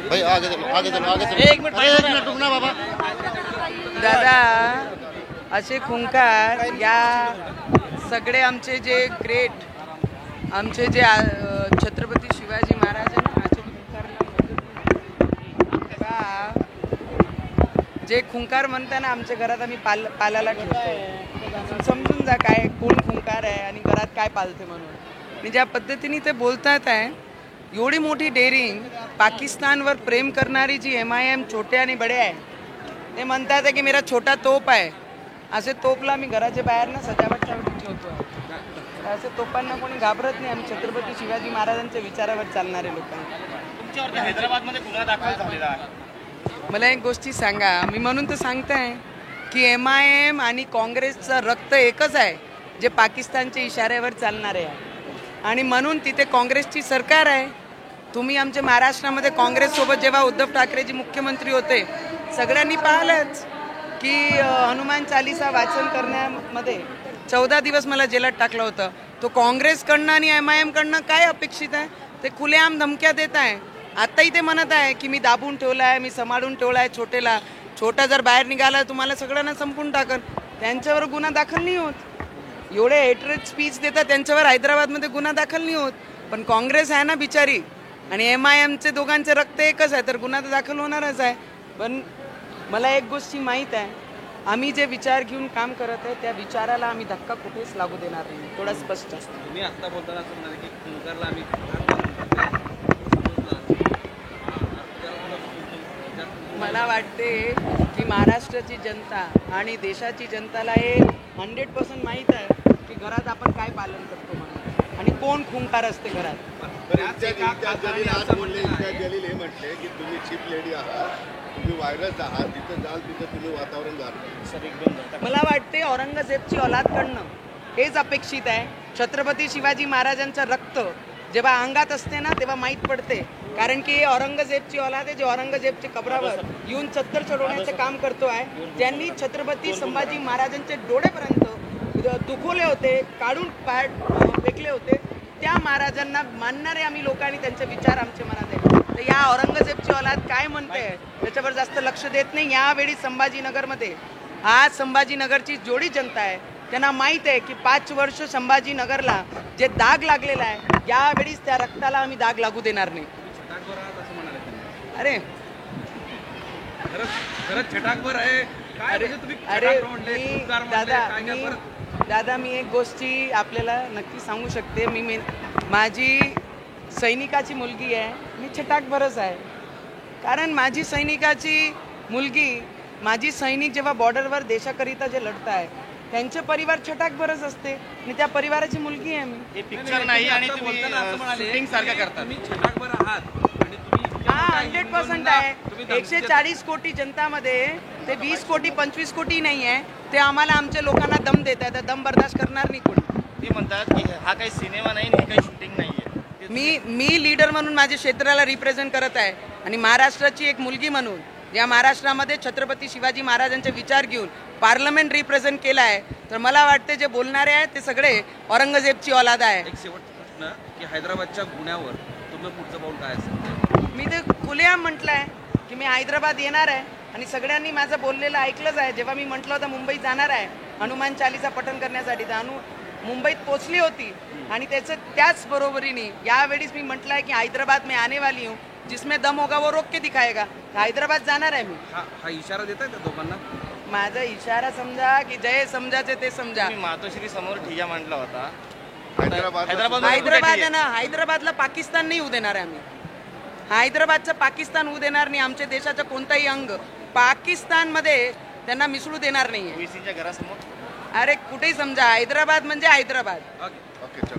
भाई आगे चलो आगे चलो आगे चलो। एक मिनिट रुकना बाबा। दादा असे खुंकार या सगळे आमचे जे ग्रेट आमचे जे छत्रपती शिवाजी महाराज असे खुंकार जे खुंकार म्हणताना आमच्या घरात आम्ही पालाला ठेवतो. समजून जा काय कोण खुंकार आहे आणि घरात काय पालते म्हणून. आणि ज्या पद्धतीने ते बोलतात आहे एवढी मोठी डेअरिंग पाकिस्तानवर प्रेम करणारी जी MIM छोटे आणि बडे आहे ते म्हणतात आहे की मेरा छोटा तोप आहे. असे तोपला मी घराच्या बाहेर ना सजावटसाठी ठेवतो. असे तोपांना कोणी घाबरत नाही. आम्ही छत्रपती शिवाजी महाराजांच्या विचारावर चालणारे लोक. तुमच्यावरती हैदराबादमध्ये गुन्हा दाखल झालेला आहे. मला एक गोष्टी सांगा. मी म्हणून तर सांगताय की MIM आणि काँग्रेसचं रक्त एकच आहे जे पाकिस्तानच्या इशाऱ्यावर चालणारे आहे. आणि म्हणून तिथे काँग्रेसची सरकार आहे. तुम्ही आमच्या महाराष्ट्रामध्ये काँग्रेससोबत जेव्हा उद्धव ठाकरेजी मुख्यमंत्री होते सगळ्यांनी पाहिलंच की हनुमान चालीसा वाचन करण्यामध्ये 14 दिवस मला जेलात टाकलं होतं. तो काँग्रेसकडनं आणि MIM कडनं काय अपेक्षित आहे? ते खुलेआम धमक्या देत आहे. आत्ताही ते म्हणत आहे की मी दाबून ठेवला आहे, मी सांभाळून ठेवला आहे छोटेला. छोटा जर बाहेर निघाला तुम्हाला सगळ्यांना संपून टाकल. त्यांच्यावर गुन्हा दाखल नाही होत. एवढे हेटरेड स्पीच देतात त्यांच्यावर हैदराबादमध्ये गुन्हा दाखल नाही होत. पण काँग्रेस आहे ना बिचारी आणि MIMचे दोघांचे रक्त एकच आहे तर गुन्हा तर दाखल होणारच आहे. पण मला एक गोष्टी माहीत आहे आम्ही जे विचार घेऊन काम करत आहे त्या विचाराला आम्ही धक्का कुठेच लागू देणार नाही. थोडा स्पष्ट असतो. तुम्ही आत्ता बोलताना असं म्हणाले की खुंकारला आम्ही मला वाटते की महाराष्ट्राची जनता आणि देशाची जनताला हे 100% माहीत आहे की घरात आपण काय पालन करतो म्हणून आणि कोण खुंकार असते घरात. जलील हे म्हटले की तुम्ही चीफ लेडी आहात, तुम्ही व्हायरस आहात, तिथं जाल तिथं तुम्ही वातावरण झालं. मला वाटते औरंगजेबची औलादकडनं हेच अपेक्षित आहे. छत्रपती शिवाजी महाराजांचं रक्त जेव्हा अंगात असते ना तेव्हा माहीत पडते. कारण की औरंगजेबची औलाद आहे जे औरंगजेबच्या कबरावर येऊन चत्तर चढवण्याचं काम करतो आहे. ज्यांनी छत्रपती संभाजी महाराजांचे डोळेपर्यंत दुखवले होते, काढून फेकले होते, त्या महाराजांना मानणारे आम्ही लोकांनी त्यांचे विचार आमच्या मनात आहे. तर या औरंगजेबची औलाद काय म्हणते त्याच्यावर जास्त लक्ष देत नाही. यावेळी संभाजीनगरमध्ये आज संभाजीनगरची जेवढी जनता आहे त्यांना माहीत आहे की 5 वर्ष संभाजीनगरला जे दाग लागलेला आहे यावेळीच त्या रक्ताला आम्ही दाग लागू देणार नाही. अरे खरंच छटाकभर आहे काय? अरे दादा मी एक गोष्टी आपल्याला नक्की सांगू शकते. माझी सैनिकाची मुलगी आहे, मी छटाकभरच आहे. कारण माझी सैनिकाची मुलगी माझी सैनिक जेव्हा बॉर्डरवर देशाकरिता जे लढत आहे त्यांचे परिवार छटाकभरच असते आणि त्या परिवाराची मुलगी आहे मी. हे पिक्चर नाही आणि तुम्ही शूटिंग सारखं करता. तुम्ही छटाकभर आहात आणि तुम्ही 100% आहे. 140 कोटी जनतामध्ये ते 20 कोटी 25 कोटी नाही आहे. ते आम्हाला आमच्या लोकांना दम देत आहे. दम बर्दाश्त करणार नाही कोणी. ते म्हणतात की हा काही सिनेमा नाही हे काही शूटिंग नाही आहे. मी लीडर म्हणून माझ्या क्षेत्राला रिप्रेझेंट करत आहे आणि महाराष्ट्राची एक मुलगी म्हणून या महाराष्ट्रामध्ये छत्रपती शिवाजी महाराजांचे विचार घेऊन पार्लमेंट रिप्रेझेंट केला आहे. तर मला वाटते जे बोलणारे आहेत ते सगळे औरंगजेबची औलाद आहे. एक शेवटचा प्रश्न की हैदराबादच्या गुन्ह्यावर तुमचं पुढचं पाऊल काय असेल? मी ते खुलेआम म्हटलं आहे की मी हैदराबाद येणार आहे आणि सगळ्यांनी माझं बोललेलं ऐकलंच आहे. जेव्हा मी म्हटलं होतं मुंबईत जाणार आहे हनुमान चालीसा पठण करण्यासाठी तर मुंबईत पोचली होती आणि त्याच बरोबरीने यावेळीच मी म्हटलं आहे की हैदराबाद में आने वाली हूँ, जिसमें दम होगा वो रोक के दिखाएगा. हैदराबाद जाणार आहे मी. हा इशारा देत आहे त्या दोघांना? माझा इशारा समजा की जय समजाचे ते समजा. मातोश्री समोर ठिय्या मांडला होता. हैदराबादला पाकिस्तान नाही होऊ देणार आहे आम्ही. हैदराबादचं पाकिस्तान होऊ देणार नाही. आमच्या देशाचं कोणताही अंग पाकिस्तानमध्ये त्यांना मिसळू देणार नाहीये. घरासमोर अरे कुठेही समजा हैदराबाद म्हणजे हैदराबाद. ओके चलो.